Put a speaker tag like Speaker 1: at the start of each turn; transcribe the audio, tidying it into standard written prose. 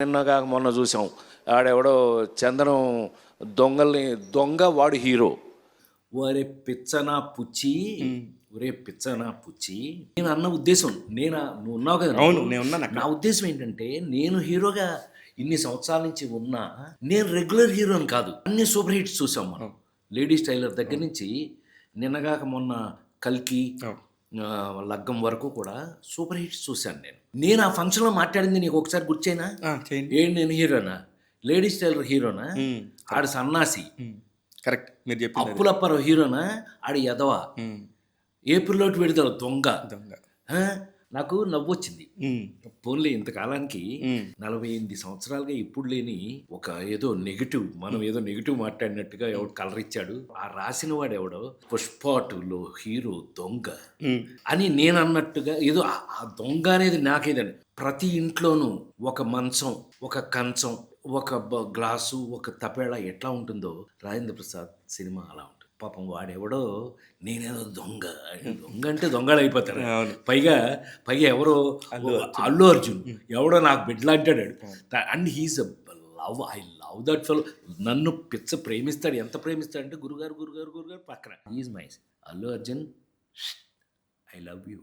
Speaker 1: నిన్నగా మొన్న చూసాం ఆడెవడో చందనం దొంగ వాడు హీరో. ఒరే పిచ్చనా పుచ్చి, ఒరే పిచ్చనా పుచ్చి, నేను అన్న ఉద్దేశం నువ్వు ఉన్నావు కదా.
Speaker 2: అవును, నేను ఉన్నాను అక్కడ.
Speaker 1: నా ఉద్దేశం ఏంటంటే నేను హీరోగా ఇన్ని సంవత్సరాల నుంచి ఉన్నా, నేను రెగ్యులర్ హీరోని కాదు. అన్ని సూపర్ హిట్స్ చూసాం మనం. లేడీస్ టైలర్ దగ్గర నుంచి నిన్నగాక మొన్న కల్కి, లగ్గం వరకు కూడా సూపర్ హిట్స్ చూశాను. నేను ఆ ఫంక్షన్లో మాట్లాడింది నీకు ఒకసారి గుర్చేనా? ఏంటి నేను హీరోనా? లేడీస్ టైలర్ హీరోనా? ఆడు సన్నాసి.
Speaker 2: కరెక్ట్, మీరు చెప్పి.
Speaker 1: అప్పులప్పారావు హీరోనా? ఆడు ఎదవ. ఏప్రిల్లోటి విడుదల దొంగ. నాకు నవ్వొచ్చింది. పోన్లే, ఇంతకాలానికి 48 సంవత్సరాలుగా ఇప్పుడు లేని ఒక ఏదో నెగిటివ్, మనం ఏదో నెగిటివ్ మాట్లాడినట్టుగా ఎవడు కలర్ ఇచ్చాడు. ఆ రాసిన వాడు ఎవడో పుష్పాటులో హీరో దొంగ అని నేను అన్నట్టుగా ఏదో ఆ దొంగ అనేది నాకేదని. ప్రతి ఇంట్లోనూ ఒక మంచం, ఒక కంచం, ఒక గ్లాసు, ఒక తపేళ ఎట్లా ఉంటుందో రాజేంద్ర ప్రసాద్ సినిమా అలా ఉంటుంది. పాపం వాడెవడో నేనేదో దొంగ అంటే దొంగలు అయిపోతారు. పైగా ఎవరో అల్లు అర్జున్ ఎవడో నాకు బిడ్డలా అంటాడు. And he's I love that fellow. నన్ను ప్రేమిస్తాడు. ఎంత ప్రేమిస్తాడు అంటే గురుగారు పక్కన. He's my Allu Arjun, I love you.